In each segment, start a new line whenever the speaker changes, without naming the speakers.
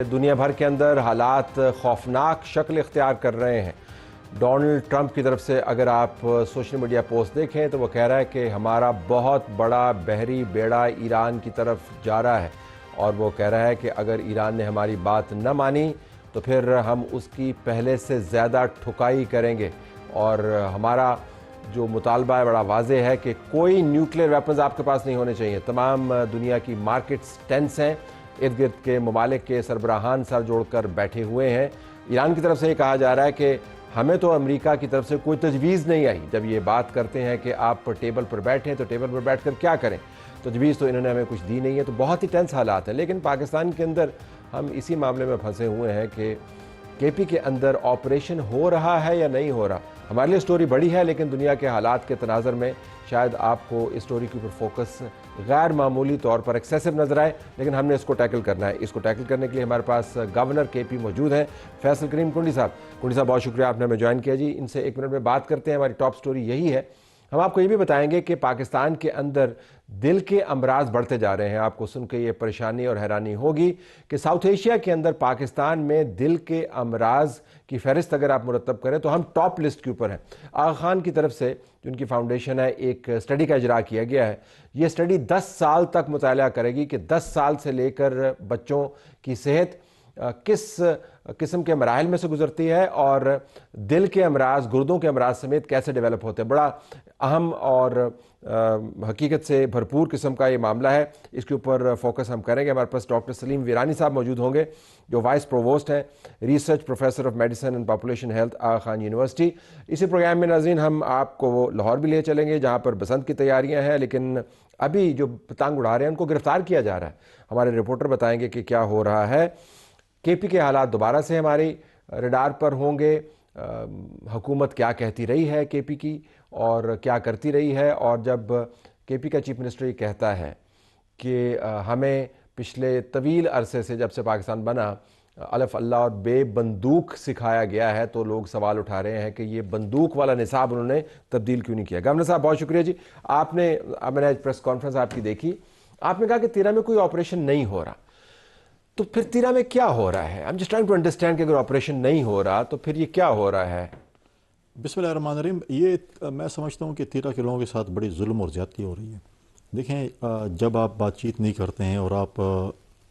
دنیا بھر کے اندر حالات خوفناک شکل اختیار کر رہے ہیں۔ ڈونلڈ ٹرمپ کی طرف سے اگر آپ سوشل میڈیا پوسٹ دیکھیں تو وہ کہہ رہا ہے کہ ہمارا بہت بڑا بحری بیڑا ایران کی طرف جا رہا ہے، اور وہ کہہ رہا ہے کہ اگر ایران نے ہماری بات نہ مانی تو پھر ہم اس کی پہلے سے زیادہ ٹھکائی کریں گے، اور ہمارا جو مطالبہ ہے بڑا واضح ہے کہ کوئی نیوکلیر ویپنز آپ کے پاس نہیں ہونے چاہیے۔ تمام دنیا کی مارکیٹس ٹینس ہیں، ارد گرد کے ممالک کے سربراہان سر جوڑ کر بیٹھے ہوئے ہیں۔ ایران کی طرف سے یہ کہا جا رہا ہے کہ ہمیں تو امریکہ کی طرف سے کوئی تجویز نہیں آئی۔ جب یہ بات کرتے ہیں کہ آپ ٹیبل پر بیٹھیں تو ٹیبل پر بیٹھ کر کیا کریں، تجویز تو انہوں نے ہمیں کچھ دی نہیں ہے۔ تو بہت ہی ٹینس حالات ہیں، لیکن پاکستان کے اندر ہم اسی معاملے میں پھنسے ہوئے ہیں کہ کے پی کے اندر آپریشن ہو رہا ہے یا نہیں ہو رہا۔ ہمارے لیے سٹوری بڑی ہے، لیکن دنیا کے حالات کے تناظر میں شاید آپ کو اس سٹوری کے اوپر فوکس غیر معمولی طور پر ایکسیسو نظر آئے، لیکن ہم نے اس کو ٹیکل کرنا ہے۔ اس کو ٹیکل کرنے کے لیے ہمارے پاس گورنر کے پی موجود ہیں، فیصل کریم کنڈی صاحب بہت شکریہ آپ نے ہمیں جوائن کیا جی۔ ان سے ایک منٹ میں بات کرتے ہیں۔ ہماری ٹاپ سٹوری یہی ہے، ہم آپ کو یہ بھی بتائیں گے کہ پاکستان کے اندر دل کے امراض بڑھتے جا رہے ہیں۔ آپ کو سن کے یہ پریشانی اور حیرانی ہوگی کہ ساؤتھ ایشیا کے اندر پاکستان میں دل کے امراض کی فہرست اگر آپ مرتب کریں تو ہم ٹاپ لسٹ کے اوپر ہیں۔ آغا خان کی طرف سے جو ان کی فاؤنڈیشن ہے، ایک اسٹڈی کا اجرا کیا گیا ہے۔ یہ اسٹڈی 10 سال تک مطالعہ کرے گی کہ 10 سال سے لے کر بچوں کی صحت کس قسم کے مراحل میں سے گزرتی ہے، اور دل کے امراض، گردوں کے امراض سمیت کیسے ڈیولپ ہوتے ہیں۔ بڑا اہم اور حقیقت سے بھرپور قسم کا یہ معاملہ ہے، اس کے اوپر فوکس ہم کریں گے۔ ہمارے پاس ڈاکٹر سلیم ویرانی صاحب موجود ہوں گے، جو وائس پرووسٹ ہیں، research professor of medicine and population health, Aga Khan university. اسی پروگرام میں ناظرین ہم آپ کو لاہور بھی لے چلیں گے، جہاں پر بسنت کی تیاریاں ہیں، لیکن ابھی جو پتنگ اڑا رہے ہیں ان کو گرفتار کیا جا رہا ہے۔ ہمارے رپورٹر بتائیں گے کہ کیا ہو رہا ہے۔ کے پی کے حالات دوبارہ سے ہماری ریڈار پر ہوں گے۔ حکومت کیا کہتی رہی ہے کے پی کی، اور کیا کرتی رہی ہے، اور جب کے پی کا چیف منسٹر یہ کہتا ہے کہ ہمیں پچھلے طویل عرصے سے جب سے پاکستان بنا الف اللہ اور بے بندوق سکھایا گیا ہے، تو لوگ سوال اٹھا رہے ہیں کہ یہ بندوق والا نصاب انہوں نے تبدیل کیوں نہیں کیا۔ گورنر صاحب بہت شکریہ جی۔ میں نے پریس کانفرنس آپ کی دیکھی، آپ نے کہا کہ 13 میں کوئی آپریشن نہیں ہو رہا، تو پھر 13 میں کیا ہو رہا ہے؟ I'm just trying to understand کہ اگر آپریشن نہیں ہو رہا تو پھر یہ کیا ہو رہا ہے؟
بسم اللہ الرحمن الرحیم۔ یہ میں سمجھتا ہوں کہ 13 کے لوگوں کے ساتھ بڑی ظلم اور زیادتی ہو رہی ہے۔ دیکھیں، جب آپ بات چیت نہیں کرتے ہیں اور آپ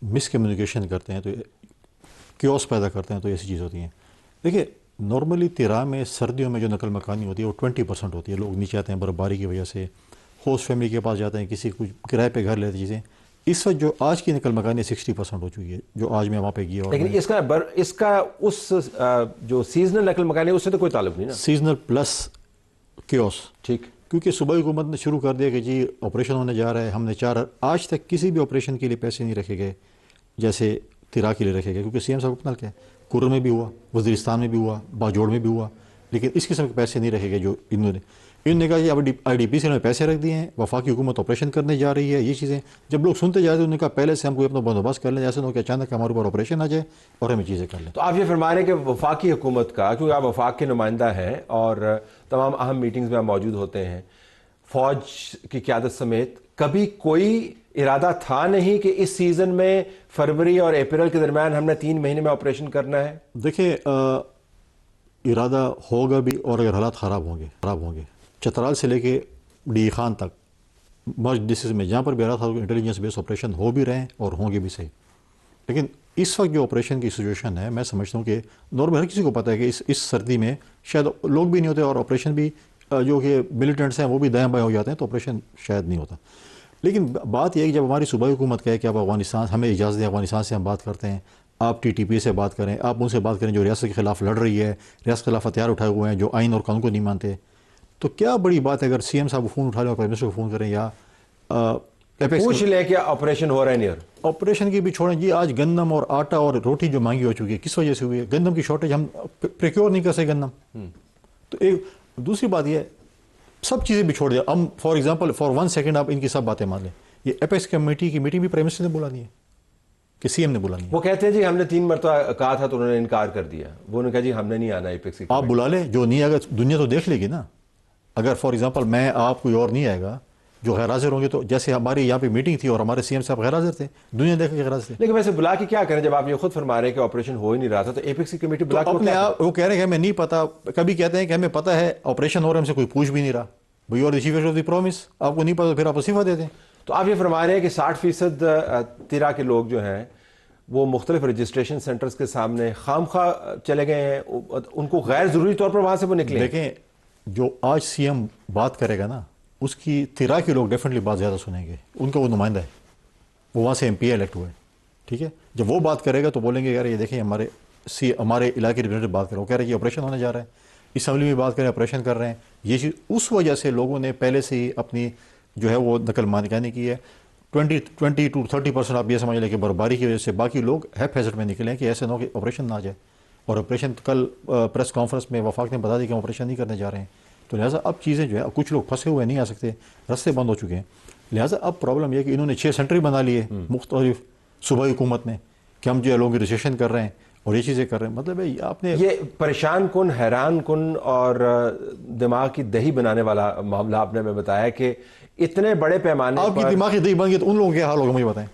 مس کمیونیکیشن کرتے ہیں تو کیوس پیدا کرتے ہیں، تو ایسی چیز ہوتی ہیں۔ دیکھیں، نارملی 13 میں سردیوں میں جو نقل مکانی ہوتی ہے وہ 20% ہوتی ہے۔ لوگ نیچے آتے ہیں برفباری کی وجہ سے، ہوسٹ فیملی کے پاس جاتے ہیں، کسی کچھ کرائے پہ گھر لیتے چیزیں۔ اس وقت جو آج کی نقل مکانی 60% ہو چکی ہے، جو آج میں وہاں پہ گیا۔
لیکن اس کا اس جو سیزنل نقل مکانی ہے اس سے تو کوئی تعلق نہیں نا؟
سیزنل پلس کیوس،
ٹھیک،
کیونکہ صوبائی حکومت نے شروع کر دیا کہ جی آپریشن ہونے جا رہا ہے۔ ہم نے آج تک کسی بھی آپریشن کے لیے پیسے نہیں رکھے گئے جیسے 13 کے لیے رکھے گئے، کیونکہ سی ایم صاحب کو پتہ کیا ہے، کرر میں بھی ہوا، وزیرستان میں بھی ہوا، باجوڑ میں بھی ہوا، لیکن اس قسم کے پیسے نہیں رکھے گئے جو انہوں نے کہا کہ اب آئی ڈی پی سے انہوں نے پیسے رکھ دیے ہیں، وفاقی حکومت آپریشن کرنے جا رہی ہے۔ یہ چیزیں جب لوگ سنتے جاتے ہیں انہوں نے کہا پہلے سے ہم کوئی اپنا بندوبست کر لیں، جیسے کہ اچانک ہمارے اوپر آپریشن آ جائے اور ہمیں چیزیں کر لیں۔
تو آپ یہ فرما رہے ہیں کہ وفاقی حکومت کا، کیونکہ آپ وفاق کے نمائندہ ہیں اور تمام اہم میٹنگز میں آپ موجود ہوتے ہیں، فوج کی قیادت سمیت کبھی کوئی ارادہ تھا نہیں کہ اس سیزن میں فروری اور اپریل کے درمیان ہم نے 3 مہینے میں آپریشن کرنا ہے؟
دیکھیں، ارادہ ہوگا بھی، اور اگر حالات خراب ہوں گے چترال سے لے کے ڈی خان تک مرج ڈسٹرکٹ میں جہاں پر بھی ارادہ تھا انٹیلیجنس بیس آپریشن ہو بھی رہے ہیں اور ہوں گے بھی صحیح۔ لیکن اس وقت جو آپریشن کی سچویشن ہے، میں سمجھتا ہوں کہ نارمل ہر کسی کو پتہ ہے کہ اس سردی میں شاید لوگ بھی نہیں ہوتے، اور آپریشن بھی جو کہ ملیٹنٹس ہیں وہ بھی دائیں بائیں ہو جاتے ہیں، تو آپریشن شاید نہیں ہوتا۔ لیکن بات یہ ہے کہ جب ہماری صوبائی حکومت کہے کہ اب افغانستان ہمیں اجازت دیں، افغانستان سے ہم بات کرتے ہیں، آپ ٹی ٹی پی سے بات کریں، آپ ان سے بات کریں جو ریاست کے خلاف لڑ رہی ہے، ریاست کے خلاف ہتھیار اٹھائے ہوئے ہیں، جو آئین اور قانون کو نہیں مانتے، تو کیا بڑی بات ہے اگر سی ایم صاحب کو فون اٹھا لیں اور پرائم منسٹر کو فون کریں، یا
پوچھ لیں کہ آپریشن ہو رہا ہے نہیں؟
آپریشن کی بھی چھوڑیں جی، آج گندم اور آٹا اور روٹی جو مہنگی ہو چکی ہے کس وجہ سے ہوئی ہے؟ گندم کی شارٹیج، ہم پریکیور نہیں کر سکے گندم۔ تو ایک دوسری بات یہ ہے، سب چیزیں بھی چھوڑ دیا۔ ہم فار ایگزامپل فار 1 سیکنڈ آپ ان کی سب باتیں مان لیں، یہ اپیکس کمیٹی کی میٹنگ بھی پرائم منسٹر نے بولا نہیں ہے کہ سی ایم نے بولا نہیں ہے۔
وہ کہتے ہیں جی ہم نے 3 مرتبہ کہا تھا تو انہوں نے انکار کر دیا، وہ نے کہا جی ہم نے نہیں آنا اپیکس کی۔
آپ بلا لیں، جو نہیں آئے گا دنیا تو دیکھ لے گی نا۔ اگر فار ایگزامپل میں آپ کوئی اور نہیں آئے گا جو غیر حاضر ہوں گے تو جیسے ہماری یہاں پہ میٹنگ تھی اور ہمارے سی ایم صاحب غیر حاضر تھے, دنیا دیکھ کے غیر حاضر تھے.
لیکن ویسے بلا کے کیا کریں جب آپ یہ خود فرما رہے ہیں کہ آپریشن ہو ہی نہیں رہا تھا, تو ایپیکس کی کمیٹی بلا کے
اپنے آپ وہ کہہ رہے ہیں کہ ہمیں نہیں پتا, کبھی کہتے ہیں کہ ہمیں پتہ ہے آپریشن ہو رہا ہے, ہم سے کوئی پوچھ بھی نہیں رہا. بھائی اور چیف آف دی پرومس, آپ کو نہیں پتا پھر آپ استعفیٰ دے دیں.
تو آپ یہ فرما رہے ہیں کہ 60% تیرا کے لوگ جو ہیں وہ مختلف رجسٹریشن سینٹرز کے سامنے خام خواہ چلے گئے ہیں, ان کو غیر ضروری طور پر وہاں سے وہ نکلے.
دیکھیں جو آج سی ایم بات کرے گا نا, اس کی تیرا کے لوگ ڈیفینیٹلی بات زیادہ سنیں گے, ان کا وہ نمائندہ ہے, وہ وہاں سے ایم پی الیکٹ ہوئے, ٹھیک ہے. جب وہ بات کرے گا تو بولیں گے یار یہ دیکھیں ہمارے علاقے ریپرزینٹیو بات کریں, وہ کہہ رہے ہیں کہ آپریشن ہونے جا رہا ہے, اسمبلی میں بات کریں آپریشن کر رہے ہیں. یہ چیز اس وجہ سے لوگوں نے پہلے سے ہی اپنی جو ہے وہ نقل مانکانی کی ہے. 20 to 30% آپ یہ سمجھ لیں کہ برباری کی وجہ سے باقی لوگ ہیپ ہیزٹ میں نکلے ہیں کہ ایسے نہ ہو کہ آپریشن نہ آ جائے. اور آپریشن کل پریس کانفرنس میں وفاق نے بتا دی کہ ہم آپریشن نہیں کرنے جا رہے ہیں. تو لہٰذا اب چیزیں جو ہے کچھ لوگ پھنسے ہوئے نہیں آ سکتے, رستے بند ہو چکے ہیں. لہٰذا اب پرابلم یہ ہے کہ انہوں نے 6 سینٹر بنا لیے مختلف صوبائی حکومت میں کہ ہم جو ہے لوگوں کی رجسٹریشن کر رہے ہیں اور یہ چیزیں کر رہے ہیں. مطلب ہے آپ نے
یہ پریشان کن, حیران کن اور دماغ کی دہی بنانے والا معاملہ آپ نے ہمیں بتایا کہ اتنے بڑے پیمانے
آپ کی دماغ کی دہی بن گئی تو ان لوگوں کے حال ہوگا مجھے بتائیں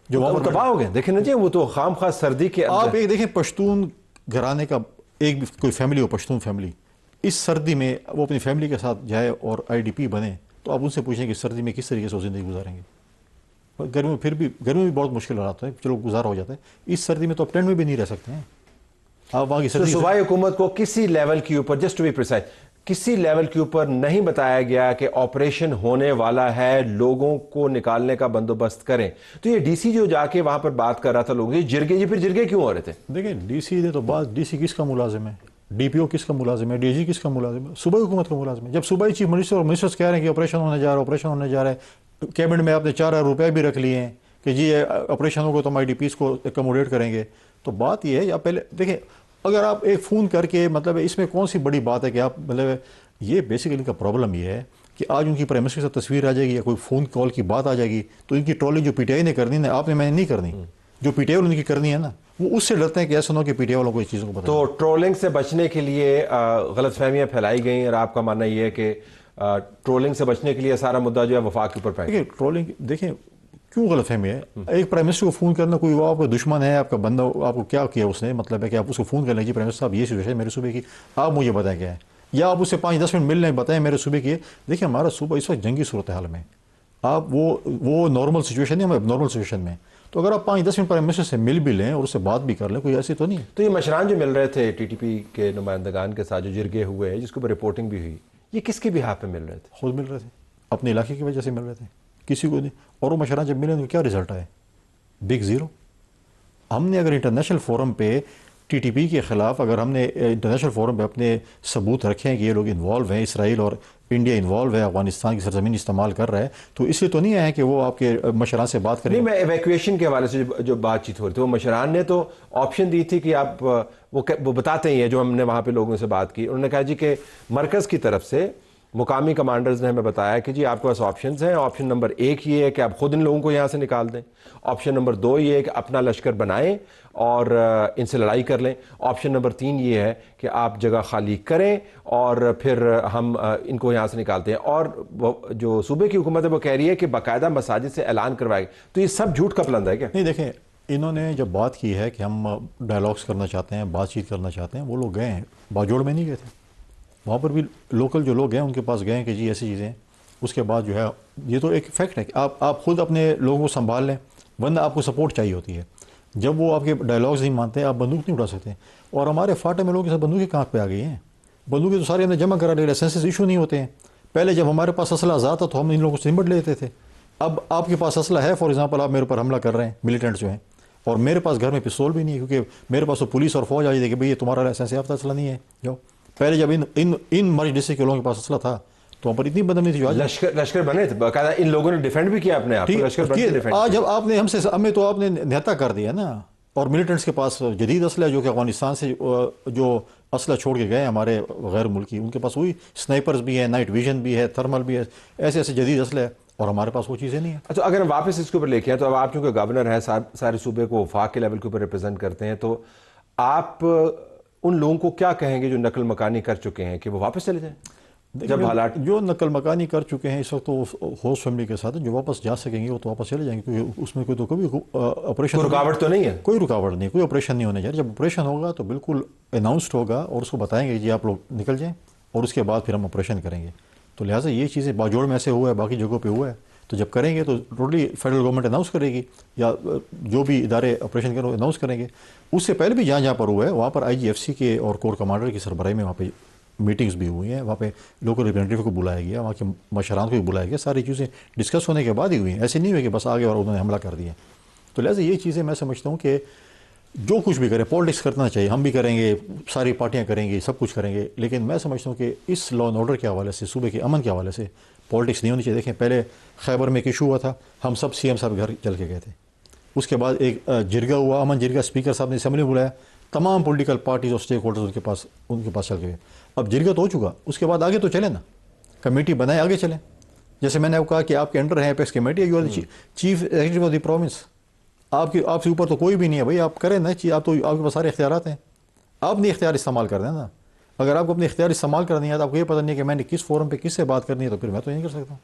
جو
وہ تباہ ہو گئے. دیکھیں نا جی, وہ تو خام خواہ سردی کے
آپ ایک دیکھیں پشتون گھرانے کا ایک بھی کوئی فیملی ہو, پشتون فیملی, اس سردی میں وہ اپنی فیملی کے ساتھ جائے اور IDP بنے, تو آپ ان سے پوچھیں کہ سردی میں کس طریقے سے وہ زندگی گزاریں گے. گرمی میں پھر بھی گرمی میں بہت مشکل حالات ہے, چلو گزارا ہو جاتا ہے. اس سردی میں تو آپ ٹینٹ میں بھی نہیں رہ سکتے ہیں. آپ وہاں کی سردی
صوبائی حکومت کو کسی لیول کے اوپر, جسٹ ٹو بی پریسائز, کسی لیول کے اوپر نہیں بتایا گیا کہ آپریشن ہونے والا ہے, لوگوں کو نکالنے کا بندوبست کریں. تو یہ ڈی سی جو جا کے وہاں پر بات کر رہا تھا لوگوں, یہ جرگے, یہ پھر جرگے کیوں ہو رہے تھے؟
دیکھیں ڈی سی نے تو بات, ڈی سی کس کا ملازم ہے, DPO کس کا ملازم ہے, DG کس کا ملازم ہے, صوبائی حکومت کا ملازم ہے. جب صوبائی چیف منسٹر اور منسٹرز کہہ رہے ہیں کہ آپریشن ہونے جا رہا ہے, آپریشن ہونے جا رہا ہے, کیبنٹ میں آپ نے 4,000 روپے بھی رکھ لیے ہیں کہ جی آپریشن ہوگا تو ہم IDPs کو ایکوموڈیٹ کریں گے. تو بات یہ ہے, یا پہلے دیکھیں اگر آپ ایک فون کر کے, مطلب اس میں کون سی بڑی بات ہے کہ آپ, مطلب یہ بیسیکلی ان کا پرابلم یہ ہے کہ آج ان کی پرائم منسٹر کے ساتھ تصویر آ جائے گی یا کوئی فون کال کی بات آ جائے گی تو ان کی ٹرولنگ جو PTI نے کرنی ہے, آپ نے میں نے نہیں کرنی, جو PTI والوں کی کرنی ہے نا, وہ اس سے ڈرتے ہیں کہ ایسا نہ ہو کہ PTI والوں کو اس چیزوں کو پتہ.
تو ٹرولنگ سے بچنے کے لیے غلط فہمیاں پھیلائی گئیں, اور آپ کا ماننا یہ ہے کہ ٹرولنگ سے بچنے کے لیے سارا مدعا جو ہے وفاق کے اوپر پھینک.
دیکھیں ٹرولنگ, دیکھیں کیوں غلط فہمی ہے. ایک پرائم منسٹر کو فون کرنا, کوئی وہ آپ کا دشمن ہے, آپ کا بندہ, آپ کو کیا کیا اس نے, مطلب ہے کہ آپ اس کو فون کر لیجیے پرائم منسٹر صاحب یہ سچویشن ہے میرے صوبے کی, آپ مجھے بتائیں کیا ہے, یا آپ اس سے 5-10 منٹ مل لیں, بتائیں میرے صوبے کی ہے. دیکھیں ہمارا صوبہ اس وقت جنگی صورتحال میں, آپ وہ نارمل سچویشن نہیں, ہم اب نارمل سچویشن میں. تو اگر آپ 5-10 منٹ پرائم منسٹر سے مل بھی لیں اور اس سے بات بھی کر لیں, کوئی ایسی تو نہیں ہے.
تو یہ مشران جو مل رہے تھے TTP کے نمائندگان کے ساتھ جو جرگے ہوئے ہیں, جس کے اوپر رپورٹنگ بھی ہوئی, یہ کس کے بہاف پہ مل رہے تھے؟
خود مل رہے تھے, اپنے علاقے کی وجہ سے مل رہے تھے, کسی کو نہیں. اور وہ مشران جب ملے تو کیا رزلٹ آئے؟ Big zero. ہم نے اگر انٹرنیشنل فورم پہ TTP کے خلاف, اگر ہم نے انٹرنیشنل فورم پہ اپنے ثبوت رکھے ہیں کہ یہ لوگ انوالو ہیں, اسرائیل اور انڈیا انوالو ہے, افغانستان کی سرزمین استعمال کر رہا ہے, تو اس لیے تو نہیں آئے کہ وہ آپ کے مشران سے بات کریں.
نہیں, میں ایویکویشن کے حوالے سے جو بات چیت ہو رہی تھی, وہ مشران نے تو آپشن دی تھی کہ آپ, وہ بتاتے ہیں جو ہم نے وہاں پہ لوگوں سے بات کی, انہوں نے کہا جی کہ مرکز کی طرف سے مقامی کمانڈرز نے ہمیں بتایا کہ جی آپ کے پاس آپشنز ہیں. آپشن نمبر 1 یہ ہے کہ آپ خود ان لوگوں کو یہاں سے نکال دیں. آپشن نمبر 2 یہ ہے کہ اپنا لشکر بنائیں اور ان سے لڑائی کر لیں. آپشن نمبر 3 یہ ہے کہ آپ جگہ خالی کریں اور پھر ہم ان کو یہاں سے نکالتے ہیں. اور جو صوبے کی حکومت ہے وہ کہہ رہی ہے کہ باقاعدہ مساجد سے اعلان کروائے. تو یہ سب جھوٹ کا پلندہ ہے کیا؟
نہیں دیکھیں, انہوں نے جب بات کی ہے کہ ہم ڈائلاگس کرنا چاہتے ہیں, بات چیت کرنا چاہتے ہیں, وہ لوگ گئے ہیں, باجوڑ میں نہیں گئے تھے. وہاں پر بھی لوکل جو لوگ ہیں ان کے پاس گئے ہیں کہ جی ایسی چیزیں. اس کے بعد جو ہے یہ تو ایک فیکٹ ہے کہ آپ خود اپنے لوگوں کو سنبھال لیں, ورنہ آپ کو سپورٹ چاہیے ہوتی ہے. جب وہ آپ کے ڈائلاگز نہیں مانتے ہیں, آپ بندوق نہیں اٹھا سکتے. اور ہمارے فاٹے میں لوگوں کے ساتھ بندوقیں کہاں پہ آ گئی ہیں. بندوقیں تو سارے ہم نے جمع کرا لے, لائسنسز ایشو نہیں ہوتے ہیں. پہلے جب ہمارے پاس اسلحہ آزاد تھا تو ہم ان لوگوں سے نمٹ لیتے تھے. اب آپ کے پاس اسلحہ ہے, فار ایگزامپل آپ میرے اوپر حملہ کر رہے ہیں, ملیٹنٹ جو ہیں, اور میرے پاس گھر میں پستول بھی نہیں ہے, کیونکہ میرے پاس تو پولیس اور فوج آ جاتی ہے کہ بھئی یہ تمہارا لائسنس یافتہ اسلحہ نہیں ہے. جو پہلے جب ان مرج ڈسٹرکٹ کے لوگوں کے پاس اسلحہ تھا تو وہاں پر اتنی بدنی تھی.
لشکر بنے تھے باقاعدہ, ان لوگوں نے ڈیفینڈ بھی کیا اپنے آپ کو. لشکر بن کے ڈیفینڈ.
آج جب آپ نے ہمیں تو آپ نے نہتا کر دیا نا. اور ملیٹنٹس کے پاس جدید اسلحہ جو کہ افغانستان سے جو اسلحہ چھوڑ کے گئے ہمارے غیر ملکی, ان کے پاس وہی سنائپرز بھی ہیں, نائٹ ویژن بھی ہے, تھرمل بھی ہے, ایسے جدید اسلحہ, اور ہمارے پاس وہ چیزیں نہیں ہیں.
اچھا, اگر ہم واپس اس کے اوپر لے کے آئیں تو اب آپ چونکہ گورنر ہیں, سارے صوبے کو وفاق کے لیول کے اوپر ریپرزینٹ کرتے ہیں, تو آپ ان لوگوں کو کیا کہیں گے جو نقل مکانی کر چکے ہیں کہ وہ واپس چلے جائیں؟ جب حالات
جو نقل مکانی کر چکے ہیں اس وقت تو ہوسٹ فیملی کے ساتھ جو واپس جا سکیں گے وہ تو واپس چلے جائیں گے، کیونکہ اس میں کوئی تو کبھی آپریشن
کوئی رکاوٹ تو نہیں ہے؟
کوئی رکاوٹ نہیں، کوئی آپریشن نہیں ہونے جا رہا. جب آپریشن ہوگا تو بالکل اناؤنسڈ ہوگا اور اس کو بتائیں گے جی آپ لوگ نکل جائیں، اور اس کے بعد پھر ہم آپریشن کریں گے. تو لہٰذا یہ چیزیں باجوڑ میں ایسے ہوا ہے، باقی جگہوں پہ ہوا ہے، تو جب کریں گے تو ٹوٹلی فیڈرل گورنمنٹ اناؤنس کرے گی یا جو بھی ادارے آپریشن کریں اناؤنس کریں گے. اس سے پہلے بھی جہاں پر ہوا ہے وہاں پر IGFC کے اور کور کمانڈر کی سربراہی میں وہاں پہ میٹنگز بھی ہوئی ہیں، وہاں پہ لوکل ریپرزینٹیو کو بلایا گیا، وہاں کے مشران کو بھی بلایا گیا، ساری چیزیں ڈسکس ہونے کے بعد ہی ہوئی ہیں. ایسے نہیں ہوئے کہ بس آگے اور انہوں نے حملہ کر دیا. تو لہٰذا یہ چیزیں میں سمجھتا ہوں کہ جو کچھ بھی کریں پالیٹکس کرنا چاہیے، ہم بھی کریں گے، ساری پارٹیاں کریں گی، سب کچھ کریں گے، لیکن میں سمجھتا ہوں کہ اس لا اینڈ آرڈر کے حوالے سے، صوبے کے امن کے حوالے سے پالیٹکس نہیں ہونی چاہیے. دیکھیں پہلے خیبر میں ایک ایشو ہوا تھا، ہم سب CM صاحب گھر چل کے گئے تھے. اس کے بعد ایک جرگہ ہوا، امن جرگہ، اسپیکر صاحب نے اسمبلی بلایا، تمام پولیٹیکل پارٹیز اور اسٹیک ہولڈرز ان کے پاس چل کے گئے. اب جرگہ تو ہو چکا، اس کے بعد آگے تو چلیں نا، کمیٹی بنائے آگے چلیں. جیسے میں نے آپ کہا کہ آپ کے انڈر ہے apex committee, you are chief executive of the province, آپ سے اوپر تو کوئی بھی نہیں ہے بھائی، آپ کریں نا، آپ تو آپ کے پاس سارے اختیارات ہیں، آپ نہیں اختیار استعمال کر دیں نا. اگر آپ کو اپنے اختیار استعمال کرنی ہے تو آپ کو یہ پتہ نہیں ہے کہ میں نے کس فورم پہ کس سے بات کرنی ہے، تو پھر میں تو نہیں کر سکتا.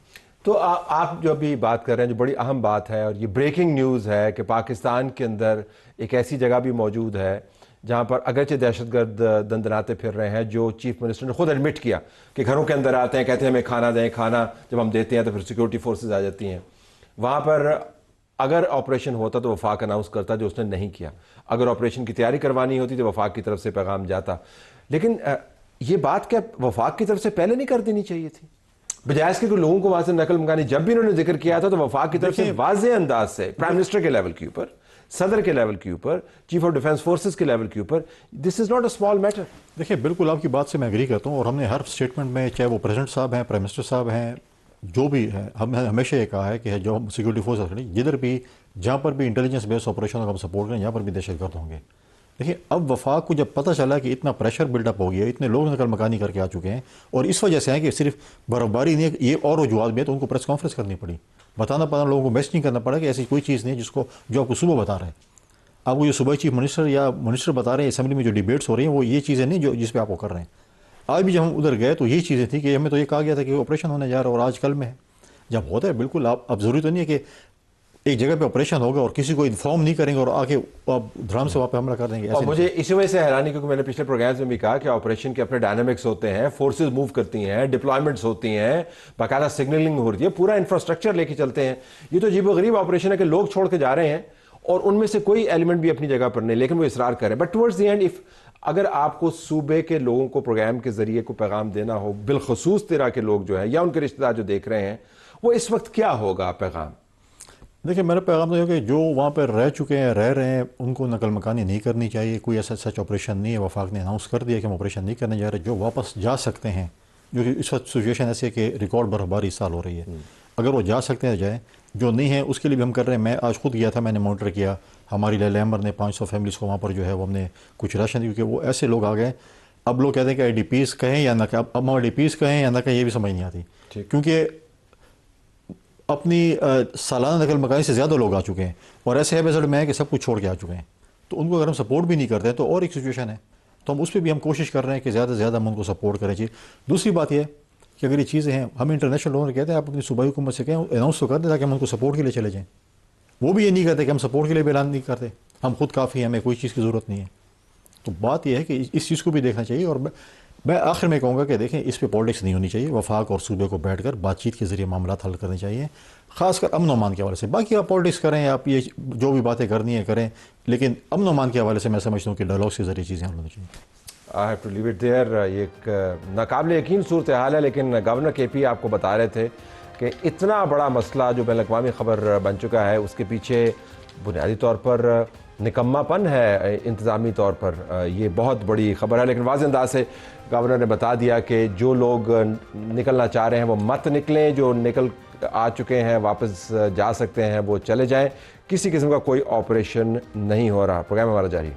تو آپ جو ابھی بات کر رہے ہیں جو بڑی اہم بات ہے، اور یہ بریکنگ نیوز ہے کہ پاکستان کے اندر ایک ایسی جگہ بھی موجود ہے جہاں پر اگرچہ دہشت گرد دندناتے پھر رہے ہیں، جو چیف منسٹر نے خود ایڈمٹ کیا کہ گھروں کے اندر آتے ہیں، کہتے ہیں ہمیں کھانا دیں، کھانا جب ہم دیتے ہیں تو پھر سیکورٹی فورسز آ جاتی ہیں. وہاں پر اگر آپریشن ہوتا تو وفاق اناؤنس کرتا، جو اس نے نہیں کیا. اگر آپریشن کی تیاری کروانی ہوتی تو وفاق کی طرف سے پیغام جاتا. لیکن یہ بات کیا وفاق کی طرف سے پہلے نہیں کر دینی چاہیے تھی؟ بجائے اس کے کوئی لوگوں کو وہاں سے نقل مکانی جب بھی انہوں نے ذکر کیا تھا تو وفاق کی طرف سے واضح انداز سے پرائم منسٹر کے لیول کے اوپر، صدر کے لیول کے اوپر، چیف آف ڈیفنس فورسز کے لیول کے اوپر، this is not a small matter.
دیکھیں بالکل آپ کی بات سے میں ایگری کرتا ہوں، اور ہم نے ہر اسٹیٹمنٹ میں، چاہے وہ پریزیڈنٹ صاحب ہیں، پرائم منسٹر صاحب ہیں، جو بھی ہے، ہم نے ہمیشہ یہ کہا ہے کہ جو ہم سیکورٹی فورسز جدھر بھی جہاں پر بھی انٹیلیجنس بیس آپریشن کو ہم سپورٹ کریں، یہاں پر بھی دہشت گرد ہوں گے. دیکھیں اب وفاق کو جب پتہ چلا کہ اتنا پریشر بلڈ اپ ہو گیا، اتنے لوگ نقل مکانی کر کے آ چکے ہیں، اور اس وجہ سے ہیں کہ صرف برفباری نہیں ہے، یہ اور وجوہات بھی ہے، تو ان کو پریس کانفرنس کرنی پڑی، بتانا پڑا لوگوں کو، میسج نہیں کرنا پڑا کہ ایسی کوئی چیز نہیں ہے جو آپ کو صبح بتا رہے ہیں. آپ کو جو صبح چیف منسٹر یا منسٹر بتا رہے ہیں اسمبلی میں جو ڈیبیٹس ہو رہی ہیں، وہ یہ چیزیں نہیں جس پہ آپ کو کر رہے ہیں. آج بھی جب ہم ادھر گئے تو یہ چیزیں تھیں کہ ہمیں تو یہ کہا گیا تھا کہ آپریشن ہونے جا رہا ہے، اور آج کل میں ہے جب ہوتا ہے. بالکل اب ضروری تو نہیں ہے کہ ایک جگہ پہ آپریشن ہوگا اور کسی کو انفارم نہیں کریں گے اور آگے آپ دھڑام سے وہاں پہ حملہ کر دیں گے.
اور مجھے اسی وجہ سے حیرانی، کیونکہ میں نے پچھلے پروگرامز میں بھی کہا کہ آپریشن کے اپنے ڈائنامکس ہوتے ہیں، فورسز موو کرتی ہیں، ڈپلائمنٹس ہوتی ہیں، باقاعدہ سگنلنگ ہو رہی ہے، پورا انفراسٹرکچر لے کے چلتے ہیں. یہ تو عجیب و غریب آپریشن ہے کہ لوگ چھوڑ کے جا رہے ہیں اور ان میں سے کوئی ایلیمنٹ بھی اپنی جگہ پر نہیں، لیکن وہ اصرار کریں. بٹ ٹورڈز دی اینڈ اگر آپ کو صوبے کے لوگوں کو پروگرام کے ذریعے کو پیغام دینا ہو، بالخصوص طرح کے لوگ جو ہیں یا ان کے رشتہ دار جو دیکھ رہے ہیں، وہ اس وقت کیا ہوگا پیغام؟
دیکھیں میرا پیغام تو یہ کہ جو وہاں پہ رہ چکے ہیں، رہ رہے ہیں، ان کو نقل مکانی نہیں کرنی چاہیے. کوئی ایسا سچ آپریشن نہیں ہے، وفاق نے اناؤنس کر دیا کہ ہم آپریشن نہیں کرنے جا رہے. جو واپس جا سکتے ہیں، جو کہ اس وقت سچویشن ایسی ہے کہ ریکارڈ برفباری اس سال ہو رہی ہے، اگر وہ جا سکتے ہیں جائیں. جو نہیں ہے اس کے لیے بھی ہم کر رہے ہیں. میں آج خود گیا تھا، میں نے مانیٹر کیا، ہماری لیل احمر نے 500 فیملیز کو وہاں پر جو ہے وہ ہم نے کچھ راشن، کیونکہ وہ ایسے لوگ آ گئے. اب لوگ کہتے ہیں کہ IDPs کہیں یا نہ کہیں، اب ہم IDPs کہیں یا نہ کہیں یہ بھی سمجھ نہیں آتی، کیونکہ اپنی سالانہ نقل مکانی سے زیادہ لوگ آ چکے ہیں، اور ایسے ایپیسوڈ میں ہے کہ سب کچھ چھوڑ کے آ چکے ہیں. تو ان کو اگر ہم سپورٹ بھی نہیں کرتے ہیں تو اور ایک سچویشن ہے. تو ہم اس پہ بھی ہم کوشش کر رہے ہیں کہ زیادہ سے زیادہ ہم ان کو سپورٹ کریں. چاہیے دوسری بات یہ ہے کہ اگر یہ چیزیں ہیں، ہم انٹرنیشنل لوگوں نے کہتے ہیں آپ اپنی صوبائی حکومت سے کہیں اناؤنس تو کر دیں تاکہ ہم ان کو سپورٹ کے لیے چلے جائیں. وہ بھی یہ نہیں کرتے کہ ہم سپورٹ کے لیے بھی اعلان نہیں کرتے، ہم خود کافی ہیں، ہمیں کوئی چیز کی ضرورت نہیں ہے. تو بات یہ ہے کہ اس چیز کو بھی دیکھنا چاہیے. اور میں آخر میں کہوں گا کہ دیکھیں اس پہ پالیٹکس نہیں ہونی چاہیے. وفاق اور صوبے کو بیٹھ کر بات چیت کے ذریعے معاملات حل کرنے چاہیے، خاص کر امن و امان کے حوالے سے. باقی آپ پالیٹکس کریں، آپ یہ جو بھی باتیں کرنی ہیں کریں، لیکن امن و امان کے حوالے سے میں سمجھتا ہوں کہ ڈائلاگس کے ذریعے چیزیں حل ہونی چاہیے.
I have to leave it there. یہ ایک ناقابل یقین صورتحال ہے، لیکن گورنر KP آپ کو بتا رہے تھے کہ اتنا بڑا مسئلہ جو بین الاقوامی خبر بن چکا ہے، اس کے پیچھے بنیادی طور پر نکما پن ہے انتظامی طور پر. یہ بہت بڑی خبر ہے، لیکن واضح انداز سے گورنر نے بتا دیا کہ جو لوگ نکلنا چاہ رہے ہیں وہ مت نکلیں، جو نکل آ چکے ہیں واپس جا سکتے ہیں وہ چلے جائیں. کسی قسم کا کوئی آپریشن نہیں ہو رہا. پروگرام ہمارا جاری.